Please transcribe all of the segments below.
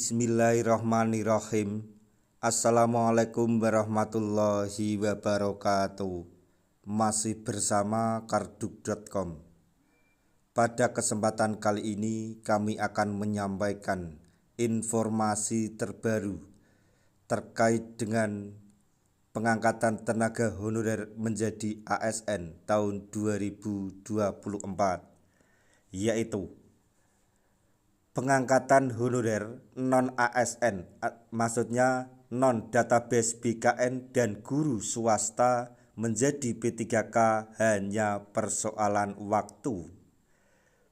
Bismillahirrahmanirrahim. Assalamualaikum warahmatullahi wabarakatuh. Masih bersama karduk.com. Pada kesempatan kali ini kami akan menyampaikan informasi terbaru terkait dengan pengangkatan tenaga honorer menjadi ASN tahun 2024, yaitu pengangkatan honorer non-ASN, maksudnya non-database BKN dan guru swasta menjadi P3K hanya persoalan waktu.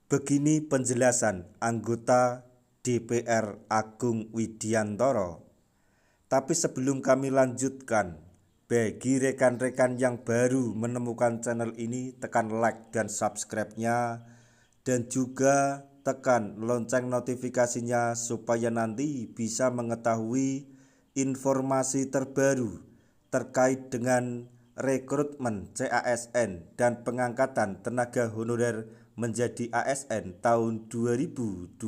Begini penjelasan anggota DPR Agung Widiantoro. Tapi sebelum kami lanjutkan, bagi rekan-rekan yang baru menemukan channel ini, tekan like dan subscribe-nya, dan juga tekan lonceng notifikasinya supaya nanti bisa mengetahui informasi terbaru terkait dengan rekrutmen CASN dan pengangkatan tenaga honorer menjadi ASN tahun 2024.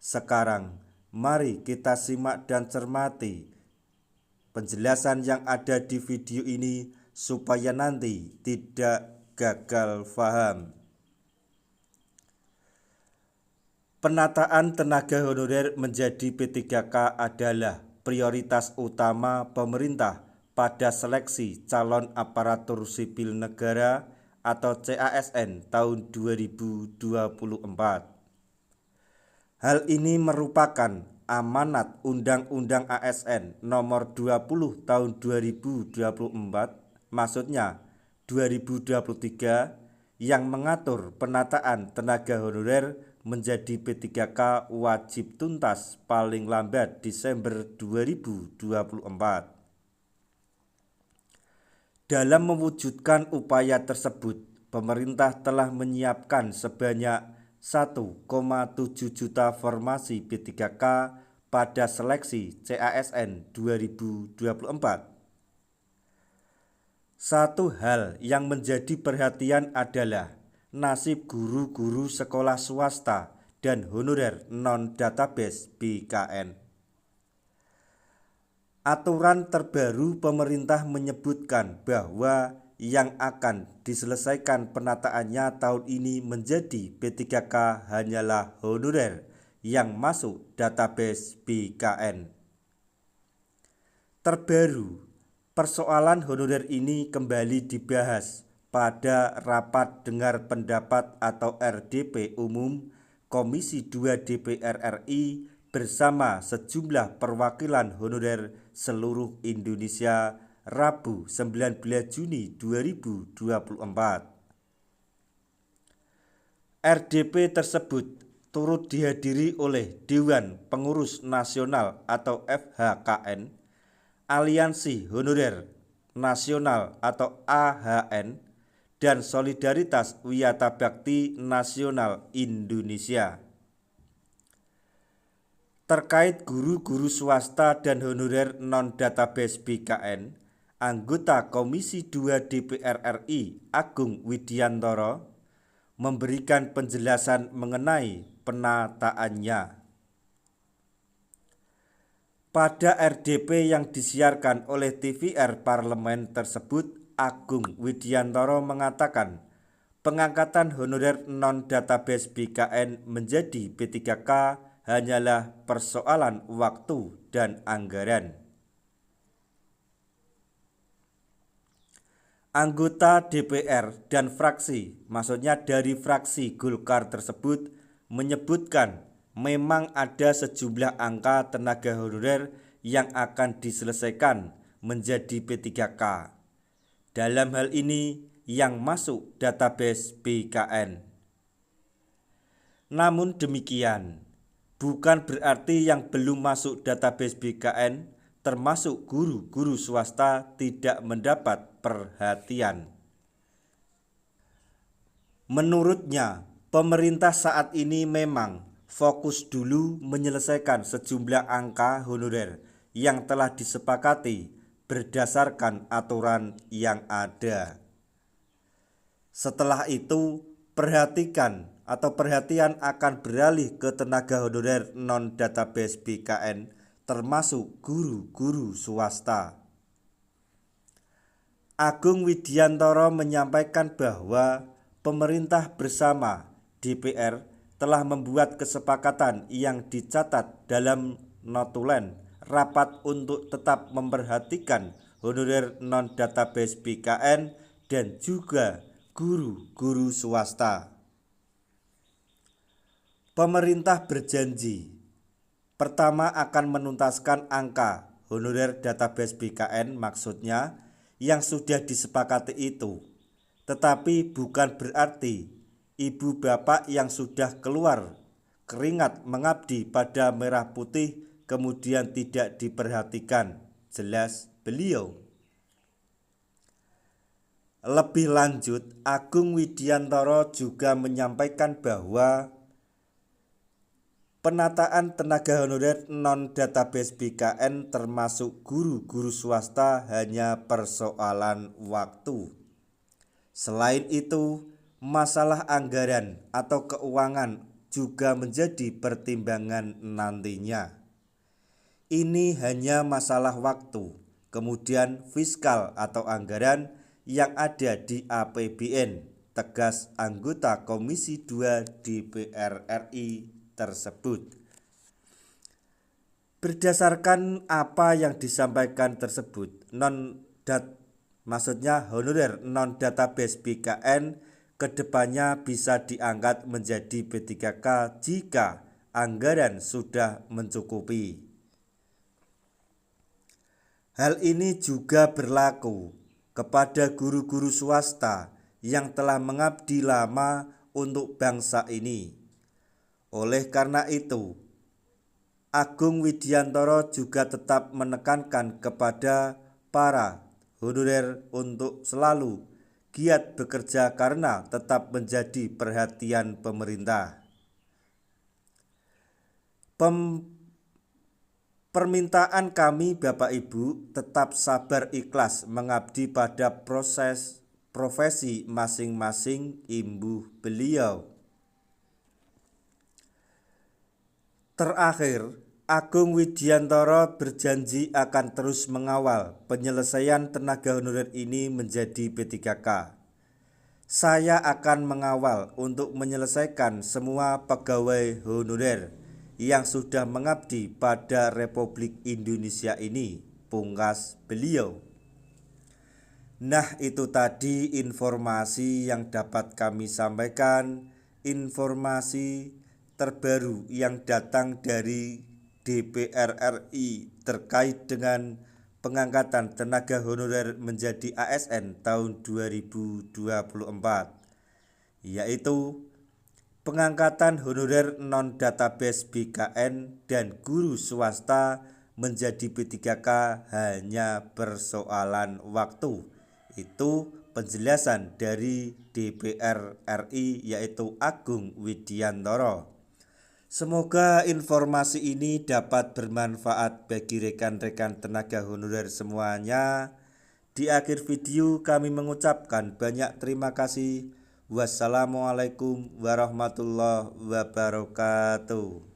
Sekarang mari kita simak dan cermati penjelasan yang ada di video ini supaya nanti tidak gagal paham. Penataan tenaga honorer menjadi P3K adalah prioritas utama pemerintah pada seleksi calon aparatur sipil negara atau CASN tahun 2024. Hal ini merupakan amanat Undang-Undang ASN Nomor 20 Tahun 2024, maksudnya 2023, yang mengatur penataan tenaga honorer menjadi P3K wajib tuntas paling lambat Desember 2024. Dalam mewujudkan upaya tersebut, pemerintah telah menyiapkan sebanyak 1,7 juta formasi P3K pada seleksi CASN 2024. Satu hal yang menjadi perhatian adalah nasib guru-guru sekolah swasta dan honorer non-database BKN. Aturan terbaru pemerintah menyebutkan bahwa yang akan diselesaikan penataannya tahun ini menjadi P3K hanyalah honorer yang masuk database BKN. Terbaru, persoalan honorer ini kembali dibahas pada rapat dengar pendapat atau RDP umum Komisi 2 DPR RI bersama sejumlah perwakilan honorer seluruh Indonesia Rabu 19 Juni 2024. RDP tersebut turut dihadiri oleh Dewan Pengurus Nasional atau FHKN, Aliansi Honorer Nasional atau AHN, dan Solidaritas Wiyata Bakti Nasional Indonesia. Terkait guru-guru swasta dan honorer non-database BKN, anggota Komisi 2 DPR RI Agung Widiantoro memberikan penjelasan mengenai penataannya. Pada RDP yang disiarkan oleh TVR Parlemen tersebut, Agung Widiantoro mengatakan pengangkatan honorer non-database BKN menjadi P3K hanyalah persoalan waktu dan anggaran. Anggota DPR dan fraksi, maksudnya dari fraksi Golkar tersebut, menyebutkan memang ada sejumlah angka tenaga honorer yang akan diselesaikan menjadi P3K. Dalam hal ini yang masuk database BKN. Namun demikian, bukan berarti yang belum masuk database BKN termasuk guru-guru swasta tidak mendapat perhatian. Menurutnya, pemerintah saat ini memang fokus dulu menyelesaikan sejumlah angka honorer yang telah disepakati berdasarkan aturan yang ada. Setelah itu, perhatikan atau perhatian akan beralih ke tenaga honorer non-database BKN termasuk guru-guru swasta. Agung Widiantoro menyampaikan bahwa pemerintah bersama DPR telah membuat kesepakatan yang dicatat dalam notulen rapat untuk tetap memperhatikan honorer non-database BKN dan juga guru-guru swasta. Pemerintah berjanji pertama akan menuntaskan angka honorer database BKN maksudnya yang sudah disepakati itu. Tetapi bukan berarti ibu bapak yang sudah keluar keringat mengabdi pada merah putih kemudian tidak diperhatikan, jelas beliau. Lebih lanjut, Agung Widiantoro juga menyampaikan bahwa penataan tenaga honorer non-database BKN termasuk guru-guru swasta hanya persoalan waktu. Selain itu, masalah anggaran atau keuangan juga menjadi pertimbangan nantinya. Ini hanya masalah waktu, kemudian fiskal atau anggaran yang ada di APBN, tegas anggota Komisi 2 DPR RI tersebut. Berdasarkan apa yang disampaikan tersebut, honorer non-database BKN kedepannya bisa diangkat menjadi B3K jika anggaran sudah mencukupi. Hal ini juga berlaku kepada guru-guru swasta yang telah mengabdi lama untuk bangsa ini. Oleh karena itu, Agung Widiantoro juga tetap menekankan kepada para honorer untuk selalu giat bekerja karena tetap menjadi perhatian pemerintah. Permintaan kami Bapak Ibu tetap sabar ikhlas mengabdi pada proses profesi masing-masing, imbuh beliau. Terakhir, Agung Widiantoro berjanji akan terus mengawal penyelesaian tenaga honorer ini menjadi B3K. Saya akan mengawal untuk menyelesaikan semua pegawai honorer yang sudah mengabdi pada Republik Indonesia ini, pungkas beliau. Nah, itu tadi informasi yang dapat kami sampaikan, informasi terbaru yang datang dari DPR RI terkait dengan pengangkatan tenaga honorer menjadi ASN tahun 2024, yaitu pengangkatan honorer non-database BKN dan guru swasta menjadi B3K hanya persoalan waktu. Itu penjelasan dari DPR RI yaitu Agung Widiantoro. Semoga informasi ini dapat bermanfaat bagi rekan-rekan tenaga honorer semuanya. Di akhir video kami mengucapkan banyak terima kasih. Wassalamualaikum warahmatullahi wabarakatuh.